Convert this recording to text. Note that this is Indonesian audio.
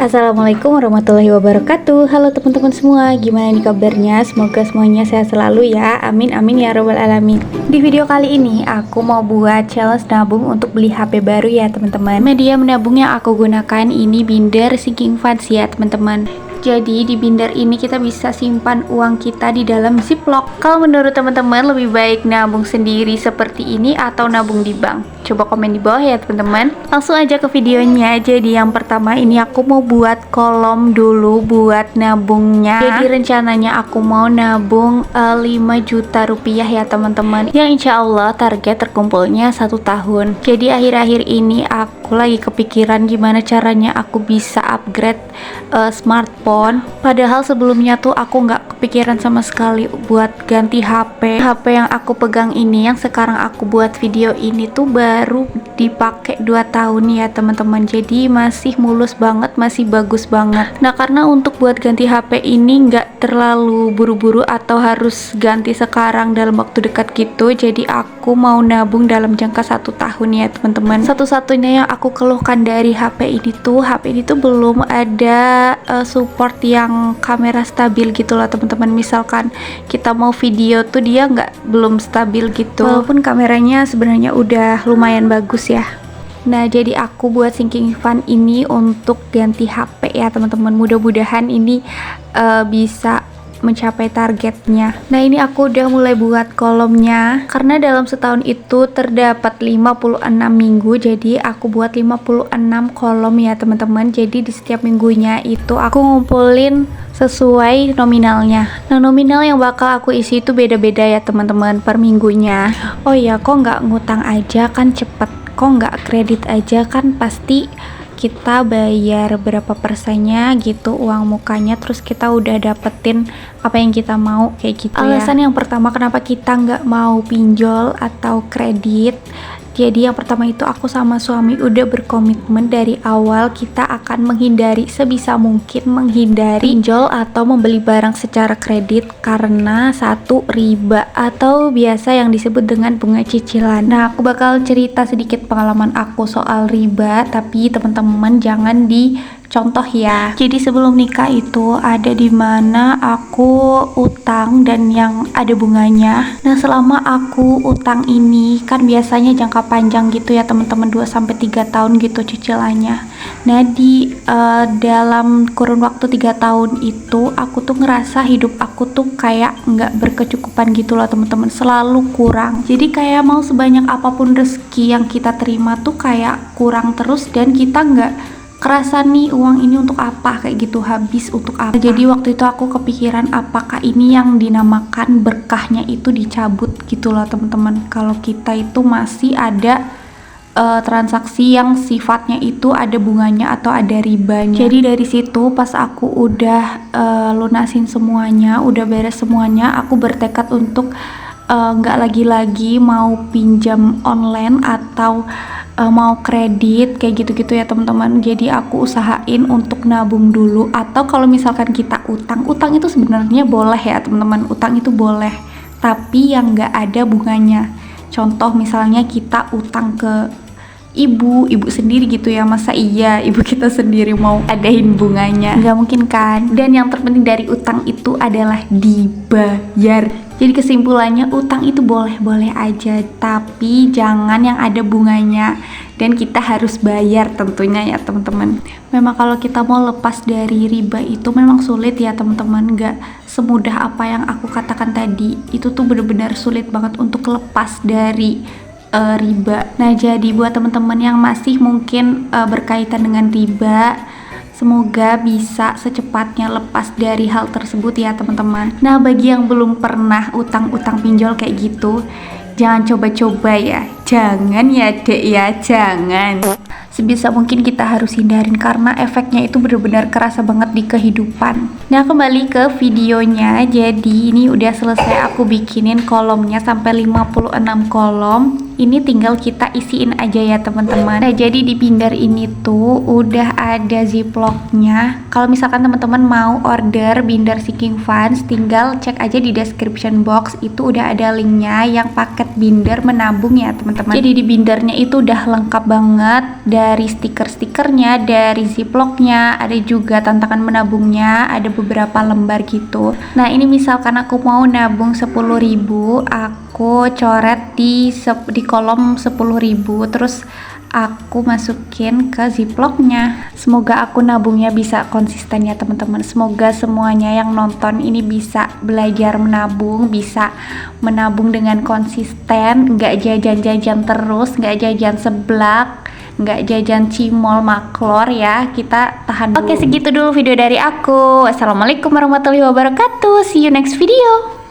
Assalamualaikum warahmatullahi wabarakatuh. Halo teman-teman semua, gimana nih kabarnya? Semoga semuanya sehat selalu ya. Amin amin ya robbal alamin. Di video kali ini aku mau buat challenge nabung untuk beli HP baru ya teman-teman. Media menabung yang aku gunakan ini Binder Sinking Funds ya teman-teman. Jadi di Binder ini kita bisa simpan uang kita di dalam Ziploc. Kalau menurut teman-teman lebih baik nabung sendiri seperti ini atau nabung di bank? Coba komen di bawah ya teman-teman. Langsung aja ke videonya. Jadi yang pertama ini aku mau buat kolom dulu buat nabungnya. Jadi rencananya aku mau nabung 5 juta rupiah ya teman-teman. Yang insya Allah target terkumpulnya 1 tahun. Jadi akhir-akhir ini aku lagi kepikiran gimana caranya aku bisa upgrade smartphone. Padahal sebelumnya tuh aku nggak kepikiran sama sekali buat ganti HP. HP yang aku pegang ini yang sekarang aku buat video ini tuh baru dipakai 2 tahun ya teman-teman. Jadi masih mulus banget, masih bagus banget. Nah karena untuk buat ganti HP ini nggak terlalu buru-buru atau harus ganti sekarang dalam waktu dekat gitu. Jadi aku mau nabung dalam jangka 1 tahun ya teman-teman. Satu-satunya yang aku keluhkan dari HP ini tuh belum ada support yang kamera stabil gitu loh teman-teman. Misalkan kita mau video tuh dia belum stabil gitu, walaupun kameranya sebenarnya udah lumayan bagus ya. Nah jadi aku buat sinking fund ini untuk ganti HP ya teman-teman. Mudah-mudahan ini bisa mencapai targetnya. Nah ini aku udah mulai buat kolomnya karena dalam setahun itu terdapat 56 minggu, jadi aku buat 56 kolom ya teman-teman. Jadi di setiap minggunya itu aku ngumpulin sesuai nominalnya. Nah nominal yang bakal aku isi itu beda-beda ya teman-teman per minggunya. Oh ya, kok nggak ngutang aja kan cepet, kok nggak kredit aja kan pasti kita bayar berapa persennya gitu uang mukanya, terus kita udah dapetin apa yang kita mau kayak gitu. Alasan yang pertama kenapa kita nggak mau pinjol atau kredit, jadi yang pertama itu aku sama suami udah berkomitmen dari awal kita akan menghindari sebisa mungkin menghindari pinjol atau membeli barang secara kredit karena satu riba atau biasa yang disebut dengan bunga cicilan. Nah aku bakal cerita sedikit pengalaman aku soal riba, tapi teman-teman jangan dicontoh ya. Jadi sebelum nikah itu ada di mana aku utang dan yang ada bunganya. Nah selama aku utang ini kan biasanya jangka panjang gitu ya teman-teman, 2-3 tahun gitu cicilannya. Nah di dalam kurun waktu 3 tahun itu aku tuh ngerasa hidup aku tuh kayak nggak berkecukupan gitu loh teman-teman, selalu kurang. Jadi kayak mau sebanyak apapun rezeki yang kita terima tuh kayak kurang terus, dan kita nggak kerasa nih uang ini untuk apa, kayak gitu, habis untuk apa. Jadi waktu itu aku kepikiran apakah ini yang dinamakan berkahnya itu dicabut gitu loh teman-teman, kalau kita itu masih ada transaksi yang sifatnya itu ada bunganya atau ada ribanya. Jadi dari situ pas aku udah lunasin semuanya, udah beres semuanya, aku bertekad untuk nggak lagi-lagi mau pinjam online atau mau kredit kayak gitu-gitu ya teman-teman. Jadi aku usahain untuk nabung dulu, atau kalau misalkan kita utang itu sebenarnya boleh ya teman-teman, utang itu boleh tapi yang nggak ada bunganya. Contoh misalnya kita utang ke ibu sendiri gitu ya, masa iya ibu kita sendiri mau adain bunganya? Nggak mungkin kan. Dan yang terpenting dari utang itu adalah dibayar. Jadi kesimpulannya utang itu boleh-boleh aja, tapi jangan yang ada bunganya, dan kita harus bayar tentunya ya teman-teman. Memang kalau kita mau lepas dari riba itu memang sulit ya teman-teman, nggak semudah apa yang aku katakan tadi. Itu tuh benar-benar sulit banget untuk lepas dari riba. Nah jadi buat teman-teman yang masih mungkin berkaitan dengan riba, semoga bisa secepatnya lepas dari hal tersebut ya teman-teman. Nah bagi yang belum pernah utang pinjol kayak gitu, jangan coba-coba ya, jangan ya dek ya, jangan. Sebisa mungkin kita harus hindarin karena efeknya itu benar-benar kerasa banget di kehidupan. Nah kembali ke videonya, jadi ini udah selesai aku bikinin kolomnya sampai 56 kolom. Ini tinggal kita isiin aja ya teman-teman. Nah jadi di Binder ini tuh udah ada Ziploc-nya. Kalau misalkan teman-teman mau order Binder Sinking Funds, tinggal cek aja di description box, itu udah ada linknya yang paket Binder menabung ya teman-teman. Jadi di Bindernya itu udah lengkap banget, dari stiker-stikernya, dari ziplocknya, ada juga tantangan menabungnya, ada beberapa lembar gitu. Nah ini misalkan aku mau nabung 10.000, aku coret di kolom 10.000, terus aku masukin ke ziplocknya. Semoga aku nabungnya bisa konsisten ya teman-teman. Semoga semuanya yang nonton ini bisa belajar menabung, bisa menabung dengan konsisten, nggak jajan-jajan terus, nggak jajan seblak, nggak jajan cimol maklor ya. Kita tahan dulu. Oke, segitu dulu video dari aku. Wassalamualaikum warahmatullahi wabarakatuh. See you next video.